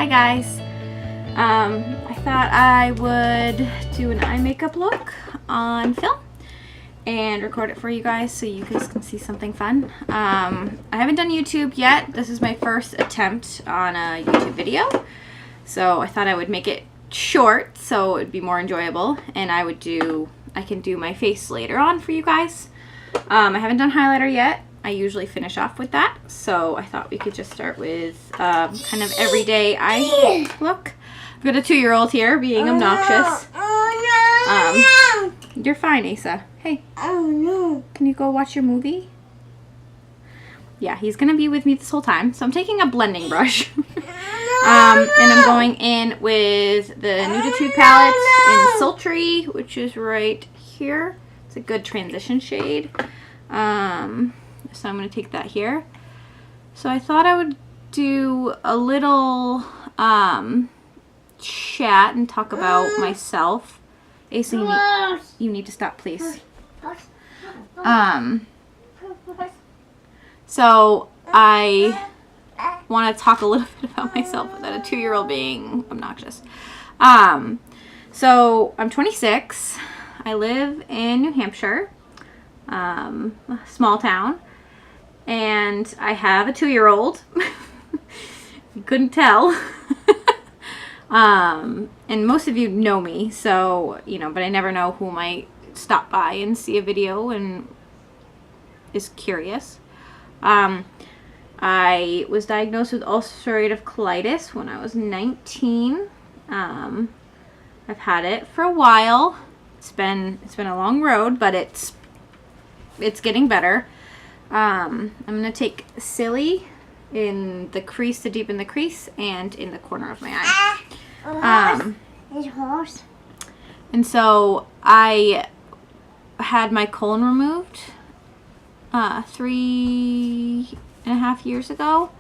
Hi guys. I thought I would do an eye makeup look on film and record it for you guys so you guys can see something fun. I haven't done YouTube yet. This is my first attempt on a YouTube video. So I thought I would make it short so it would be more enjoyable, and I can do my face later on for you guys. I haven't done highlighter yet. I usually finish off with that, so I thought we could just start with kind of everyday eye look. I've got a 2-year-old here being obnoxious. You're fine, Asa. Hey. Can you go watch your movie? Yeah, he's gonna be with me this whole time, so I'm taking a blending brush. And I'm going in with the Nuditude palette in Sultry, which is right here. It's a good transition shade. So I'm going to take that here. So I thought I would do a little chat and talk about myself. Asa, you need to stop, please. So I want to talk a little bit about myself without a 2-year-old being obnoxious. So I'm 26. I live in New Hampshire, a small town. And I have a 2-year-old. You couldn't tell. And most of you know me, so, but I never know who might stop by and see a video and is curious. I was diagnosed with ulcerative colitis when I was 19. I've had it for a while. It's been a long road, but it's getting better. I'm going to take Silly in the crease to deepen the crease and in the corner of my eye. And so I had my colon removed 3.5 years ago.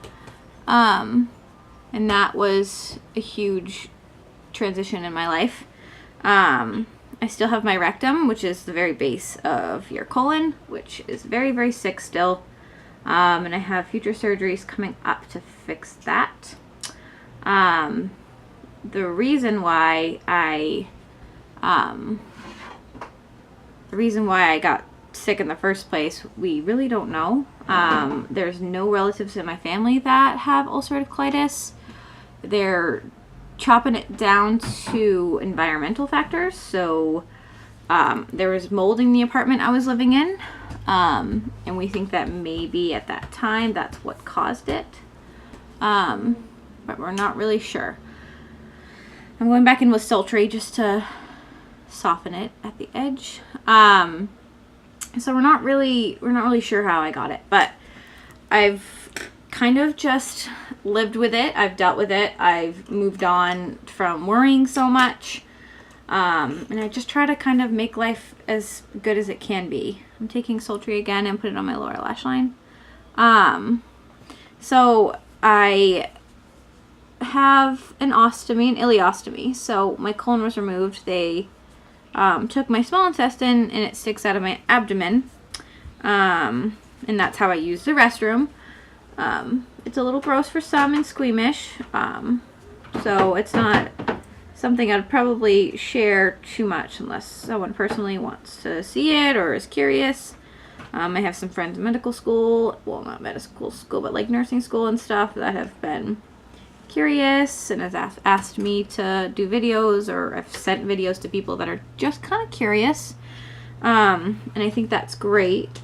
And that was a huge transition in my life. I still have my rectum, which is the very base of your colon, which is very, very sick still. And I have future surgeries coming up to fix that. The reason why I got sick in the first place, we really don't know. There's no relatives in my family that have ulcerative colitis. They're chopping it down to environmental factors. So there was mold in the apartment I was living in, and we think that maybe at that time that's what caused it, but we're not really sure. I'm going back in with Sultry just to soften it at the edge. So we're not really sure how I got it, but I've kind of just lived with it. I've dealt with it. I've moved on from worrying so much. And I just try to kind of make life as good as it can be. I'm taking Sultry again and put it on my lower lash line. So I have an ostomy, an ileostomy. So my colon was removed. They took my small intestine and it sticks out of my abdomen. And that's how I use the restroom. It's a little gross for some and squeamish, so it's not something I'd probably share too much unless someone personally wants to see it or is curious. I have some friends in medical school, well, not medical school, but like nursing school and stuff, that have been curious and have asked me to do videos, or I've sent videos to people that are just kind of curious, and I think that's great.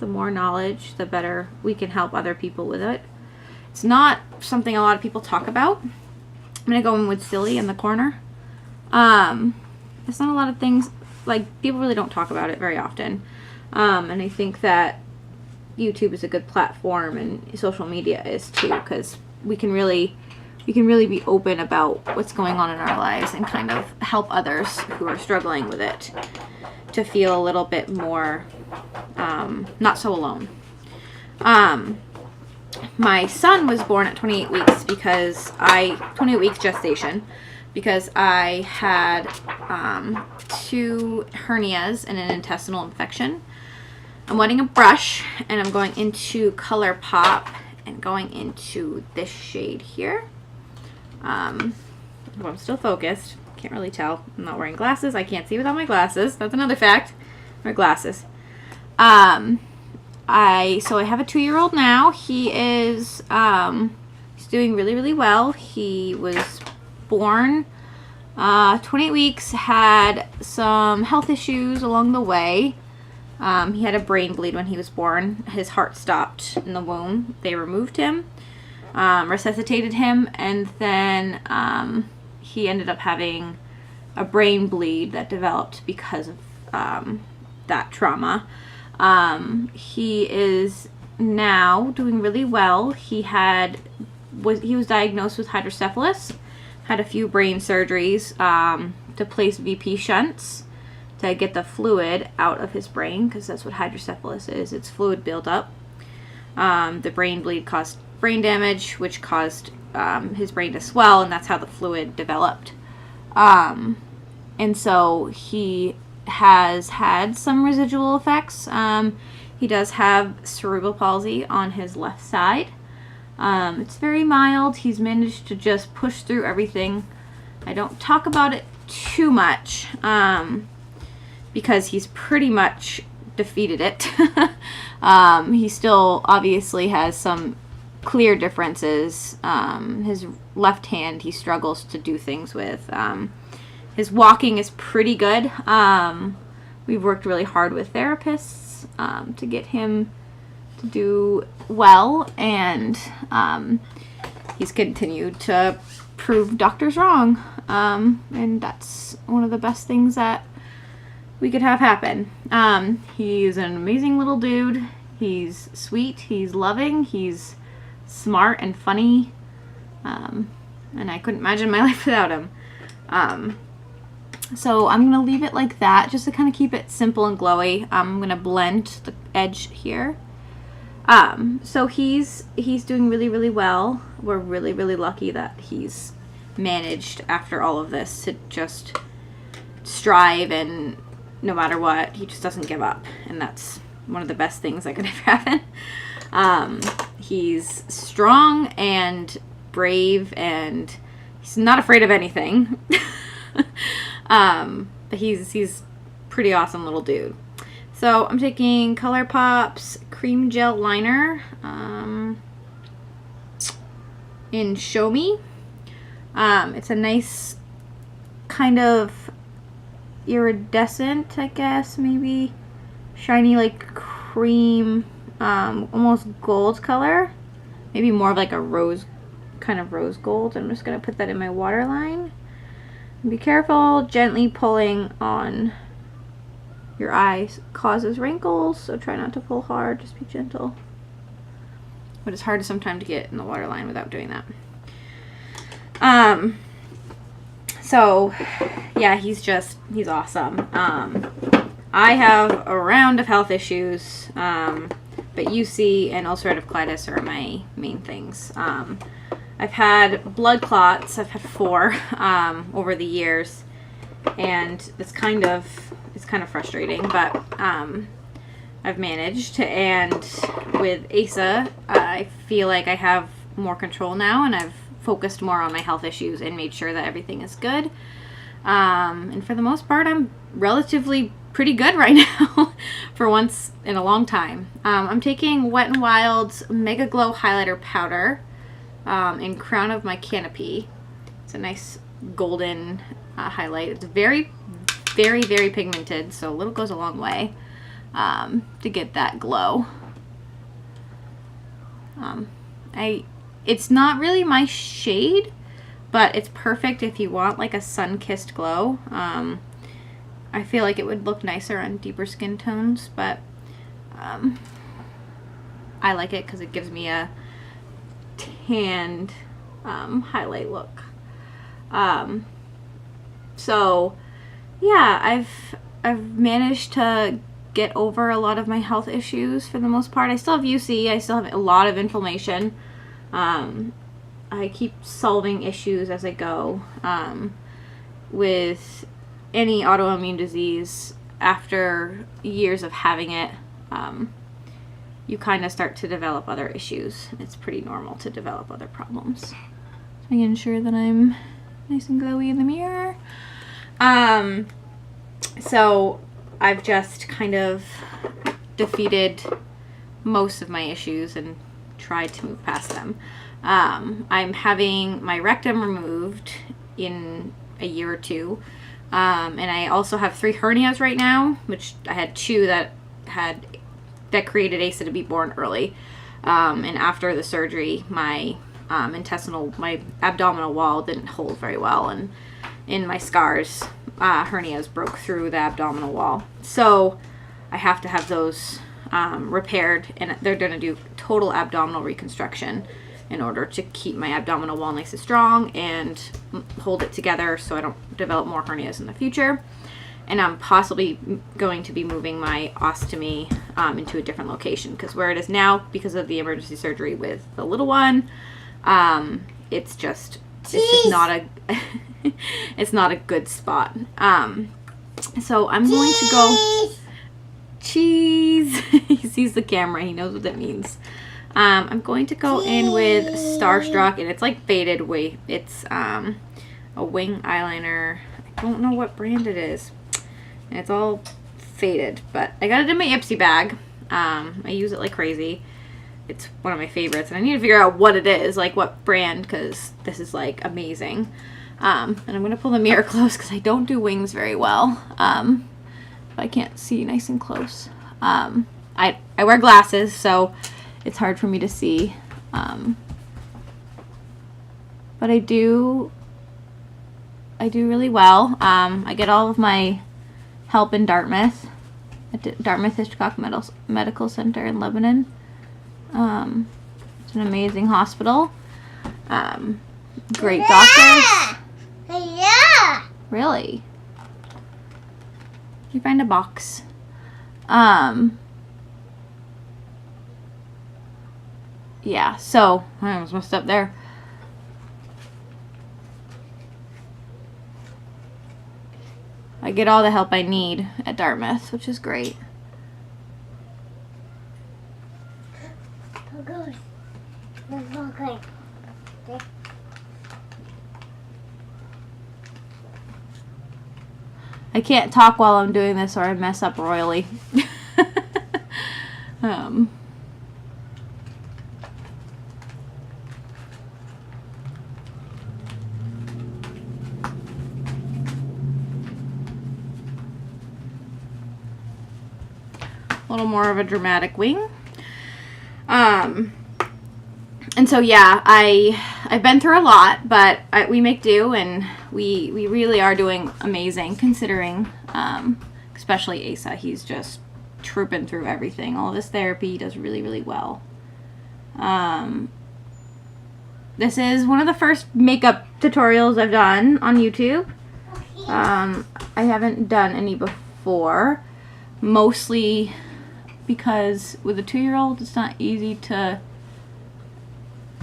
The more knowledge, the better we can help other people with it. It's not something a lot of people talk about. I'm going to go in with Silly in the corner. It's not a lot of things, like, people really don't talk about it very often. And I think that YouTube is a good platform, and social media is too, because we can really be open about what's going on in our lives and kind of help others who are struggling with it to feel a little bit more not so alone. My son was born at 28 weeks 28 weeks gestation, because I had 2 hernias and an intestinal infection. I'm wetting a brush and I'm going into ColourPop and going into this shade here. Well, I'm still focused. Can't really tell. I'm not wearing glasses. I can't see without my glasses. That's another fact. My glasses. I have a 2-year-old now. He is he's doing really, really well. He was born 28 weeks, had some health issues along the way. He had a brain bleed when he was born. His heart stopped in the womb. They removed him, resuscitated him, and then he ended up having a brain bleed that developed because of that trauma. He is now doing really well. He was diagnosed with hydrocephalus, had a few brain surgeries to place VP shunts to get the fluid out of his brain, because that's what hydrocephalus is. It's fluid buildup. The brain bleed caused brain damage, which caused his brain to swell, and that's how the fluid developed. And so he has had some residual effects. He does have cerebral palsy on his left side. It's very mild. He's managed to just push through everything. I don't talk about it too much because he's pretty much defeated it. He still obviously has some clear differences. His left hand he struggles to do things with. His walking is pretty good. We've worked really hard with therapists to get him to do well, and he's continued to prove doctors wrong. And that's one of the best things that we could have happen. He's an amazing little dude. He's sweet. He's loving. He's smart and funny. And I couldn't imagine my life without him. So I'm going to leave it like that just to kind of keep it simple and glowy. I'm going to blend the edge here. So he's doing really, really well. We're really, really lucky that he's managed after all of this to just strive, and no matter what, he just doesn't give up. And that's one of the best things that could ever happen. He's strong and brave, and he's not afraid of anything. But he's pretty awesome little dude. So I'm taking ColourPop's Cream Gel Liner in Show Me. It's a nice kind of iridescent, I guess, maybe shiny like cream, almost gold color. Maybe more of like a rose, kind of rose gold. I'm just going to put that in my waterline. Be careful, gently pulling on your eyes causes wrinkles, so try not to pull hard, just be gentle. But it's hard sometimes to get in the waterline without doing that. So yeah, he's awesome. I have a round of health issues, but UC and ulcerative colitis are my main things. I've had blood clots. I've had 4 over the years, and it's kind of frustrating, but I've managed. And with ASA, I feel like I have more control now, and I've focused more on my health issues and made sure that everything is good. And for the most part, I'm relatively pretty good right now for once in a long time. I'm taking Wet n Wild's Mega Glow Highlighter Powder in Crown of My Canopy. It's a nice golden highlight. It's very, very, very pigmented, so a little goes a long way to get that glow. It's not really my shade, but it's perfect if you want like a sun-kissed glow. I feel like it would look nicer on deeper skin tones, but I like it because it gives me a tanned highlight look. So yeah, I've managed to get over a lot of my health issues for the most part. I still have UC. I still have a lot of inflammation. I keep solving issues as I go. With any autoimmune disease, after years of having it, you kind of start to develop other issues. It's pretty normal to develop other problems. Making sure that I'm nice and glowy in the mirror. So I've just kind of defeated most of my issues and tried to move past them. I'm having my rectum removed in a year or two. And I also have 3 hernias right now, which I had 2 that created Asa to be born early. And after the surgery, my abdominal wall didn't hold very well, and in my scars, hernias broke through the abdominal wall. So I have to have those repaired, and they're going to do total abdominal reconstruction in order to keep my abdominal wall nice and strong and hold it together so I don't develop more hernias in the future. And I'm possibly going to be moving my ostomy into a different location, because where it is now, because of the emergency surgery with the little one, it's just not a it's not a good spot. So I'm going to go cheese. He sees the camera, he knows what that means. I'm going to go in with Starstruck, and it's like faded weight. It's a wing eyeliner. I don't know what brand it is, and it's all faded, but I got it in my Ipsy bag. I use it like crazy. It's one of my favorites, and I need to figure out what it is, like what brand, because this is like amazing. And I'm going to pull the mirror close because I don't do wings very well. I can't see nice and close. I wear glasses, so it's hard for me to see. But I do really well. I get all of my help in Dartmouth, at Dartmouth Hitchcock Medical Center in Lebanon. It's an amazing hospital. Great doctors. Yeah. Really? Did you find a box? Yeah, so I almost messed up there. I get all the help I need at Dartmouth, which is great. I can't talk while I'm doing this or I mess up royally. A little more of a dramatic wing. And so yeah, I've been through a lot, but we make do, and we really are doing amazing, considering especially Asa. He's just trooping through everything. All this therapy, he does really, really well. This is one of the first makeup tutorials I've done on YouTube. I haven't done any before, mostly because with a 2-year-old, it's not easy to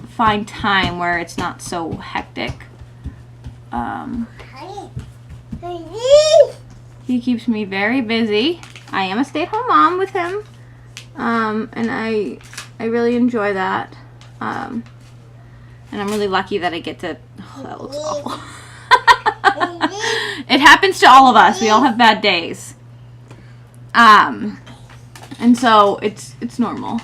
find time where it's not so hectic. He keeps me very busy. I am a stay-at-home mom with him, and I really enjoy that. And I'm really lucky that I get to. Oh, that looks awful. It happens to all of us. We all have bad days. And so it's normal.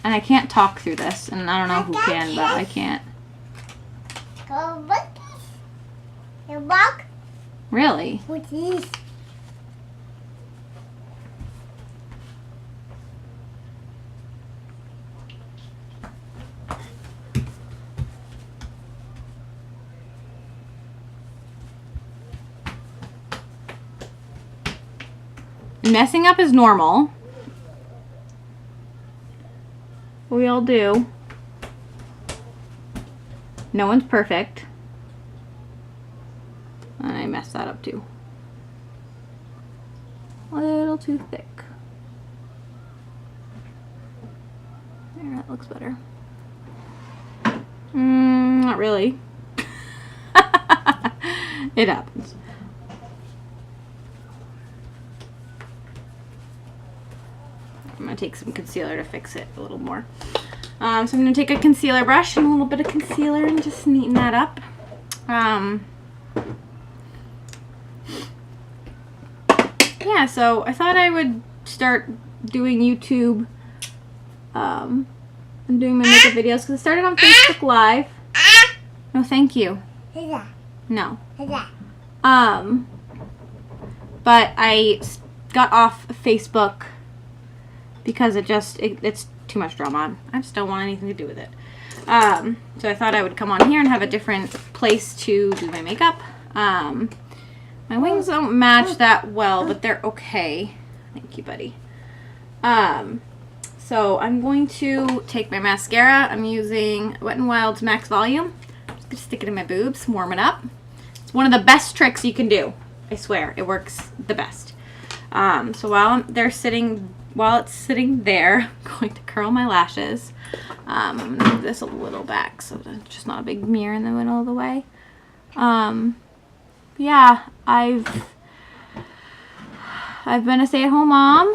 And I can't talk through this, and I don't know who can, but I can't. Really? What is? Messing up is normal. We all do. No one's perfect. And I messed that up too. A little too thick. There, that looks better. Not really. It happens. I'm gonna take some concealer to fix it a little more. So I'm going to take a concealer brush and a little bit of concealer and just neaten that up. Yeah, so I thought I would start doing YouTube and doing my makeup videos because I started on Facebook Live. No, thank you. No. But I got off Facebook because it's too much drama. I just don't want anything to do with it. So I thought I would come on here and have a different place to do my makeup. My wings don't match that well, but they're okay. Thank you, buddy. So I'm going to take my mascara. I'm using Wet n Wild's Max Volume. I'm just going to stick it in my boobs, warm it up. It's one of the best tricks you can do. I swear, it works the best. So while it's sitting there, I'm going to curl my lashes. I'm going to move this a little back so there's just not a big mirror in the middle of the way. Yeah, I've been a stay-at-home mom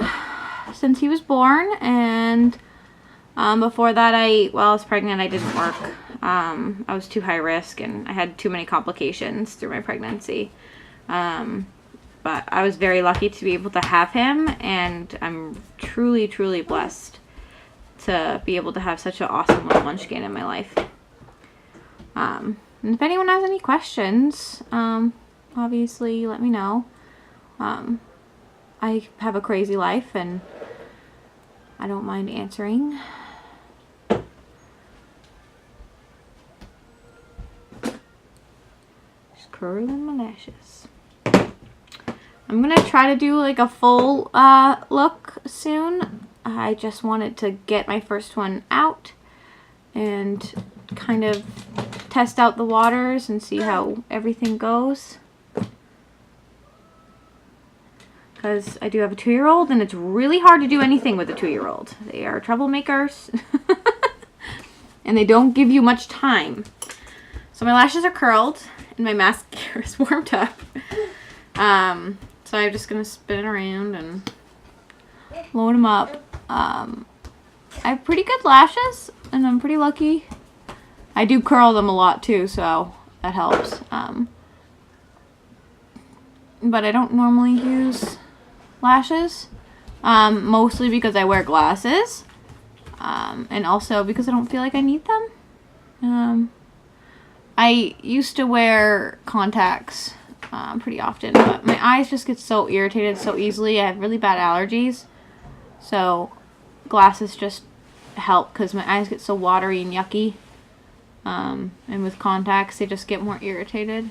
since he was born, and before that, while I was pregnant, I didn't work. I was too high risk, and I had too many complications through my pregnancy. But I was very lucky to be able to have him, and I'm truly, truly blessed to be able to have such an awesome little munchkin in my life. And if anyone has any questions, obviously let me know. I have a crazy life, and I don't mind answering. Just curling my lashes. I'm gonna try to do like a full look soon. I just wanted to get my first one out and kind of test out the waters and see how everything goes. Because I do have a 2-year-old, and it's really hard to do anything with a 2-year-old. They are troublemakers. And they don't give you much time. So my lashes are curled, and my mascara is warmed up. So I'm just going to spin it around and load them up. I have pretty good lashes, and I'm pretty lucky. I do curl them a lot too, so that helps. But I don't normally use lashes, mostly because I wear glasses, and also because I don't feel like I need them. I used to wear contacts pretty often, but my eyes just get so irritated so easily. I have really bad allergies, so glasses just help because my eyes get so watery and yucky, and with contacts they just get more irritated.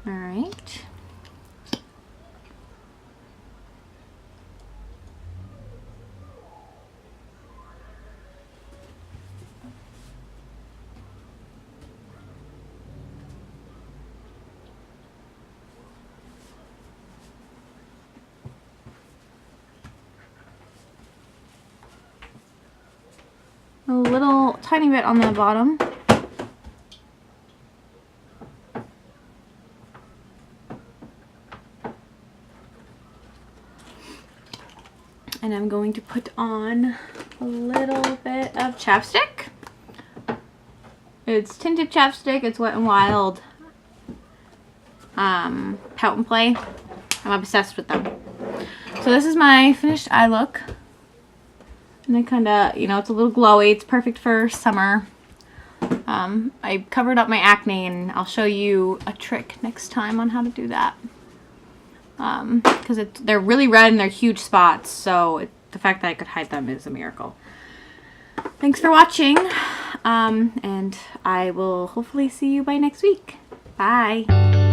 Alright. A little tiny bit on the bottom. And I'm going to put on a little bit of chapstick. It's tinted chapstick. It's Wet n Wild Pout and Play. I'm obsessed with them. So this is my finished eye look. And I kind of, you know, it's a little glowy. It's perfect for summer. I covered up my acne, and I'll show you a trick next time on how to do that. Because they're really red and they're huge spots, so the fact that I could hide them is a miracle. Thanks for watching, and I will hopefully see you by next week. Bye!